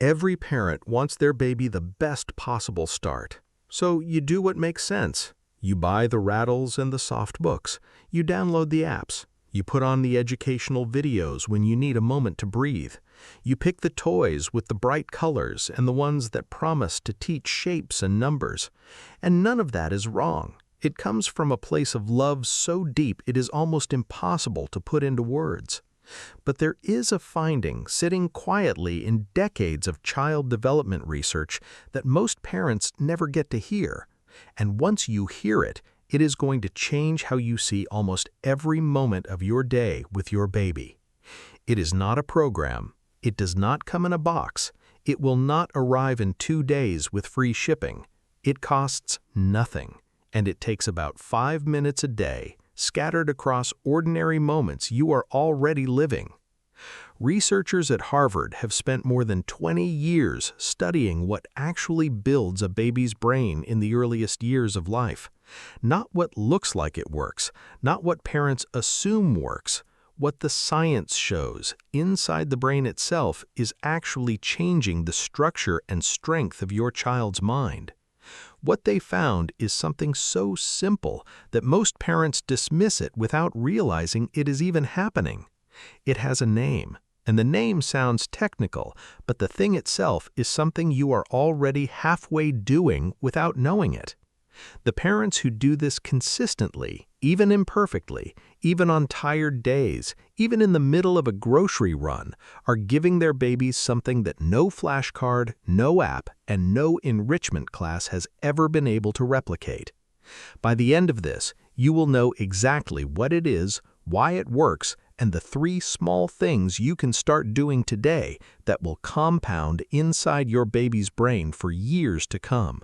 Every parent wants their baby the best possible start. So you do what makes sense. You buy the rattles and the soft books. You download the apps. You put on the educational videos when you need a moment to breathe. You pick the toys with the bright colors and the ones that promise to teach shapes and numbers. And none of that is wrong. It comes from a place of love so deep it is almost impossible to put into words. But there is a finding sitting quietly in decades of child development research that most parents never get to hear. And once you hear it, it is going to change how you see almost every moment of your day with your baby. It is not a program. It does not come in a box. It will not arrive in 2 days with free shipping. It costs nothing, and it takes about 5 minutes a day, scattered across ordinary moments you are already living. Researchers at Harvard have spent more than 20 years studying what actually builds a baby's brain in the earliest years of life. Not what looks like it works, not what parents assume works. What the science shows inside the brain itself is actually changing the structure and strength of your child's mind. What they found is something so simple that most parents dismiss it without realizing it is even happening. It has a name, and the name sounds technical, but the thing itself is something you are already halfway doing without knowing it. The parents who do this consistently, even imperfectly, even on tired days, even in the middle of a grocery run, are giving their babies something that no flashcard, no app, and no enrichment class has ever been able to replicate. By the end of this, you will know exactly what it is, why it works, and the 3 small things you can start doing today that will compound inside your baby's brain for years to come.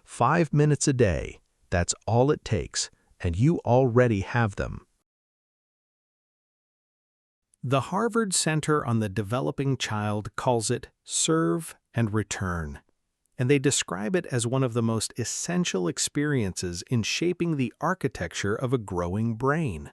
5 minutes a day, that's all it takes, and you already have them. The Harvard Center on the Developing Child calls it serve and return, and they describe it as one of the most essential experiences in shaping the architecture of a growing brain.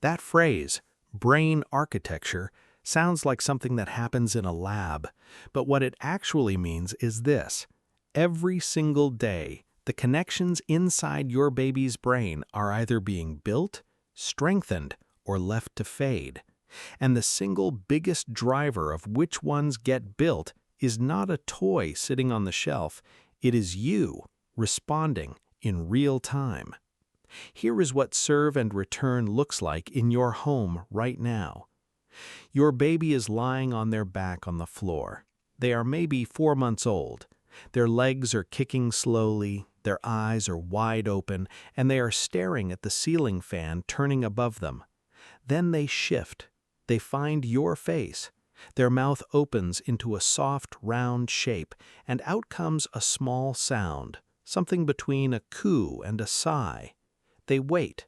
That phrase, brain architecture, sounds like something that happens in a lab, but what it actually means is this. Every single day, the connections inside your baby's brain are either being built, strengthened, or left to fade. And the single biggest driver of which ones get built is not a toy sitting on the shelf. It is you responding in real time. Here is what serve and return looks like in your home right now. Your baby is lying on their back on the floor. They are maybe 4 months old. Their legs are kicking slowly, their eyes are wide open, and they are staring at the ceiling fan turning above them. Then they shift. They find your face. Their mouth opens into a soft, round shape, and out comes a small sound, something between a coo and a sigh. They wait.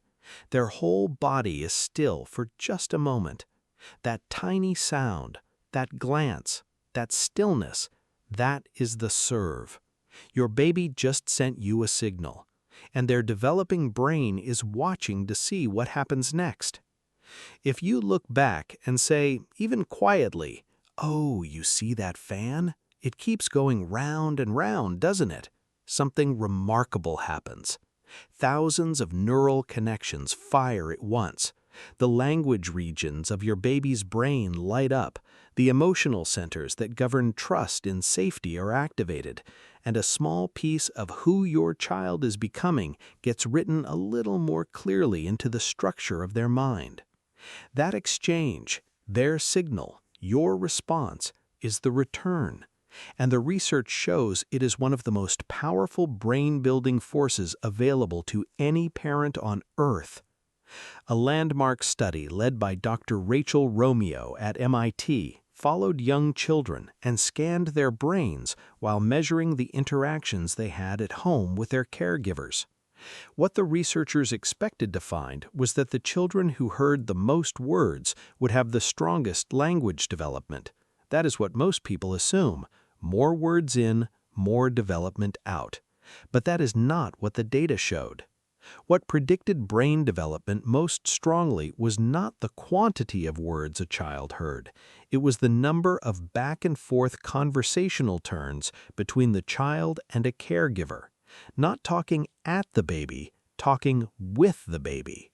Their whole body is still for just a moment. That tiny sound, that glance, that stillness, that is the serve. Your baby just sent you a signal, and their developing brain is watching to see what happens next. If you look back and say, even quietly, "Oh, you see that fan? It keeps going round and round, doesn't it?" Something remarkable happens. Thousands of neural connections fire at once. The language regions of your baby's brain light up, the emotional centers that govern trust and safety are activated, and a small piece of who your child is becoming gets written a little more clearly into the structure of their mind. That exchange, their signal, your response, is the return. And the research shows it is one of the most powerful brain-building forces available to any parent on Earth. A landmark study led by Dr. Rachel Romeo at MIT followed young children and scanned their brains while measuring the interactions they had at home with their caregivers. What the researchers expected to find was that the children who heard the most words would have the strongest language development. That is what most people assume. More words in, more development out. But that is not what the data showed. What predicted brain development most strongly was not the quantity of words a child heard. It was the number of back-and-forth conversational turns between the child and a caregiver. Not talking at the baby, talking with the baby.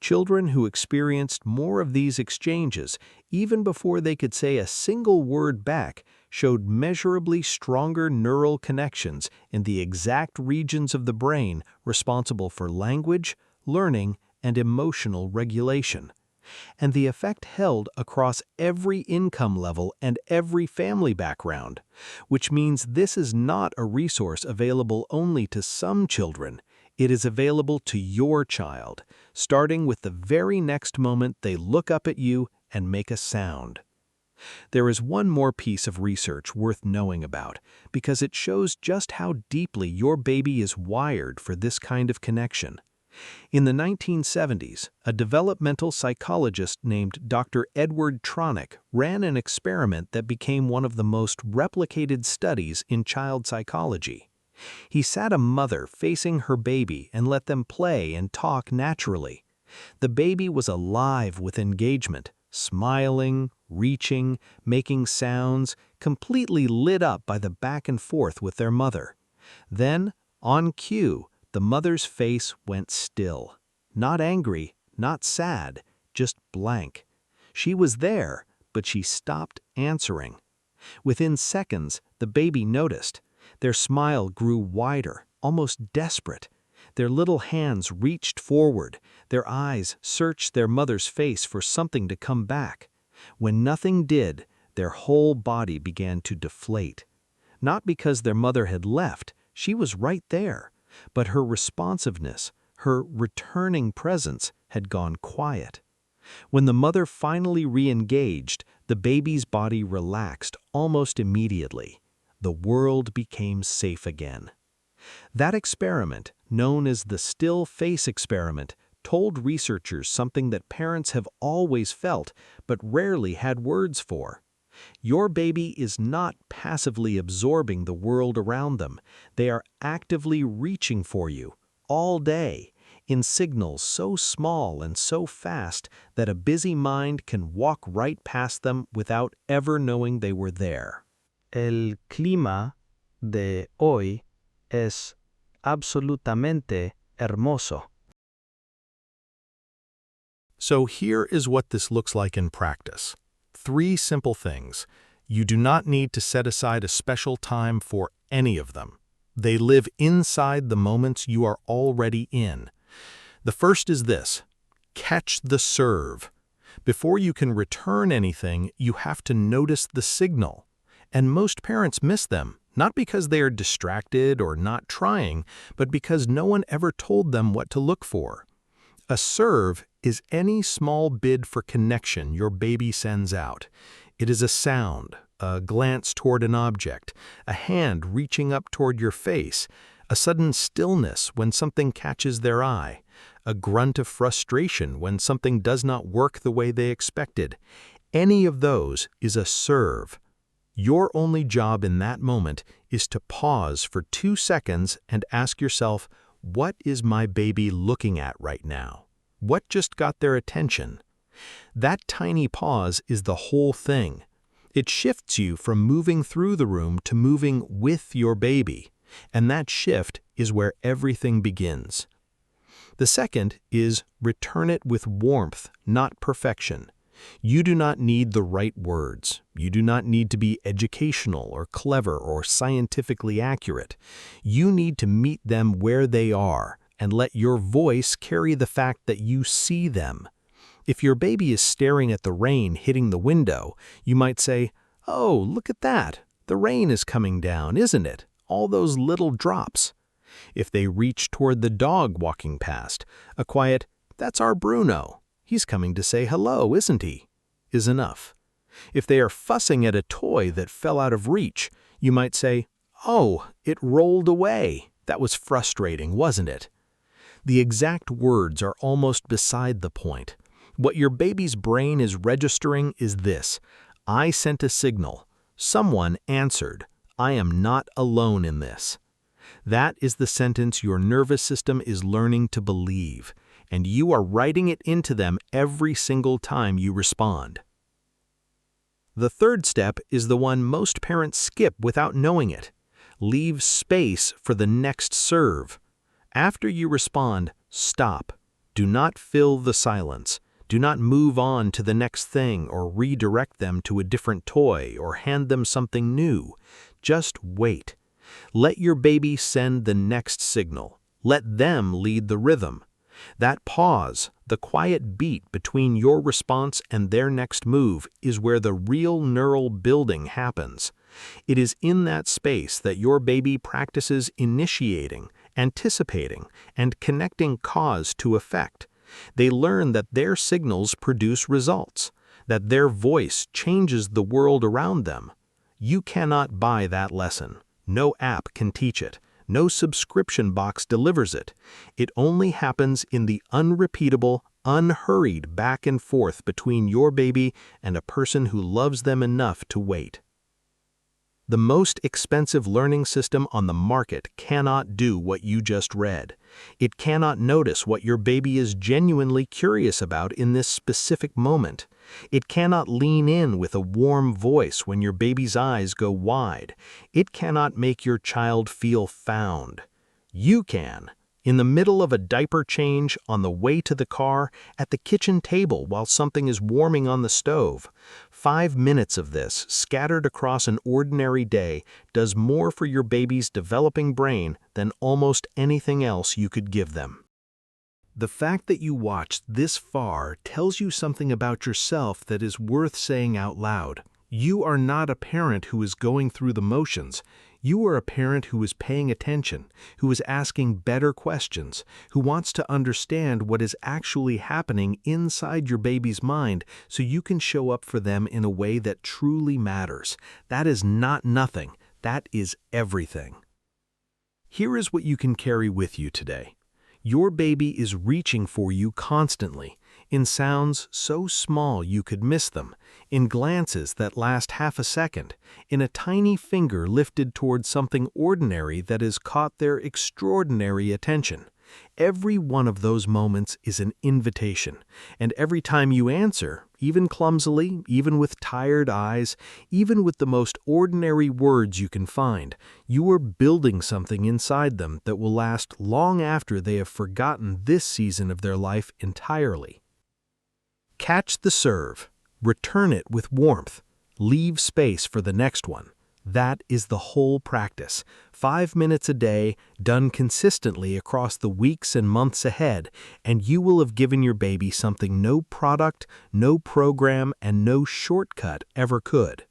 Children who experienced more of these exchanges, even before they could say a single word back, showed measurably stronger neural connections in the exact regions of the brain responsible for language, learning, and emotional regulation. And the effect held across every income level and every family background, which means this is not a resource available only to some children. It is available to your child, starting with the very next moment they look up at you and make a sound. There is one more piece of research worth knowing about, because it shows just how deeply your baby is wired for this kind of connection. In the 1970s, a developmental psychologist named Dr. Edward Tronick ran an experiment that became one of the most replicated studies in child psychology. He sat a mother facing her baby and let them play and talk naturally. The baby was alive with engagement, smiling, reaching, making sounds, completely lit up by the back and forth with their mother. Then, on cue, the mother's face went still. Not angry, not sad, just blank. She was there, but she stopped answering. Within seconds, the baby noticed. Their smile grew wider, almost desperate. Their little hands reached forward. Their eyes searched their mother's face for something to come back. When nothing did, their whole body began to deflate. Not because their mother had left, she was right there, but her responsiveness, her returning presence had gone quiet. When the mother finally re-engaged, the baby's body relaxed almost immediately. The world became safe again. That experiment, known as the still face experiment, told researchers something that parents have always felt but rarely had words for. Your baby is not passively absorbing the world around them. They are actively reaching for you, all day, in signals so small and so fast that a busy mind can walk right past them without ever knowing they were there. El clima de hoy es absolutamente hermoso. So here is what this looks like in practice. 3 simple things. You do not need to set aside a special time for any of them. They live inside the moments you are already in. The first is this: catch the serve. Before you can return anything, you have to notice the signal. And most parents miss them, not because they are distracted or not trying, but because no one ever told them what to look for. A serve is any small bid for connection your baby sends out. It is a sound, a glance toward an object, a hand reaching up toward your face, a sudden stillness when something catches their eye, a grunt of frustration when something does not work the way they expected. Any of those is a serve. Your only job in that moment is to pause for 2 seconds and ask yourself, what is my baby looking at right now? What just got their attention? That tiny pause is the whole thing. It shifts you from moving through the room to moving with your baby, and that shift is where everything begins. The second is return it with warmth, not perfection. You do not need the right words. You do not need to be educational or clever or scientifically accurate. You need to meet them where they are and let your voice carry the fact that you see them. If your baby is staring at the rain hitting the window, you might say, "Oh, look at that. The rain is coming down, isn't it? All those little drops." If they reach toward the dog walking past, a quiet, "That's our Bruno. He's coming to say hello, isn't he?" is enough. If they are fussing at a toy that fell out of reach, you might say, "Oh, it rolled away. That was frustrating, wasn't it?" The exact words are almost beside the point. What your baby's brain is registering is this: I sent a signal. Someone answered. I am not alone in this. That is the sentence your nervous system is learning to believe, and you are writing it into them every single time you respond. The third step is the one most parents skip without knowing it. Leave space for the next serve. After you respond, stop. Do not fill the silence. Do not move on to the next thing or redirect them to a different toy or hand them something new. Just wait. Let your baby send the next signal. Let them lead the rhythm. That pause, the quiet beat between your response and their next move, is where the real neural building happens. It is in that space that your baby practices initiating, anticipating, and connecting cause to effect. They learn that their signals produce results, that their voice changes the world around them. You cannot buy that lesson. No app can teach it. No subscription box delivers it. It only happens in the unrepeatable, unhurried back and forth between your baby and a person who loves them enough to wait. The most expensive learning system on the market cannot do what you just read. It cannot notice what your baby is genuinely curious about in this specific moment. It cannot lean in with a warm voice when your baby's eyes go wide. It cannot make your child feel found. You can. In the middle of a diaper change, on the way to the car, at the kitchen table while something is warming on the stove. 5 minutes of this, scattered across an ordinary day, does more for your baby's developing brain than almost anything else you could give them. The fact that you watched this far tells you something about yourself that is worth saying out loud. You are not a parent who is going through the motions. You are a parent who is paying attention, who is asking better questions, who wants to understand what is actually happening inside your baby's mind so you can show up for them in a way that truly matters. That is not nothing. That is everything. Here is what you can carry with you today. Your baby is reaching for you constantly, in sounds so small you could miss them, in glances that last half a second, in a tiny finger lifted toward something ordinary that has caught their extraordinary attention. Every one of those moments is an invitation, and every time you answer, even clumsily, even with tired eyes, even with the most ordinary words you can find, you are building something inside them that will last long after they have forgotten this season of their life entirely. Catch the serve, return it with warmth, leave space for the next one. That is the whole practice. 5 minutes a day, done consistently across the weeks and months ahead, and you will have given your baby something no product, no program, and no shortcut ever could.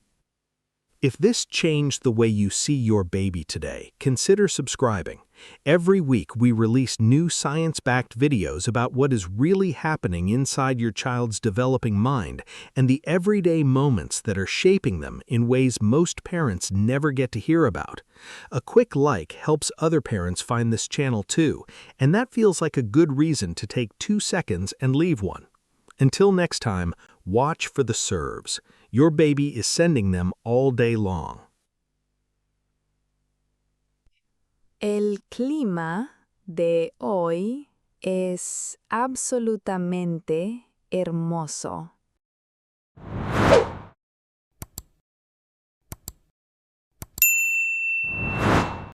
If this changed the way you see your baby today, consider subscribing. Every week we release new science-backed videos about what is really happening inside your child's developing mind and the everyday moments that are shaping them in ways most parents never get to hear about. A quick like helps other parents find this channel too, and that feels like a good reason to take 2 seconds and leave one. Until next time, watch for the serves. Your baby is sending them all day long. El clima de hoy es absolutamente hermoso.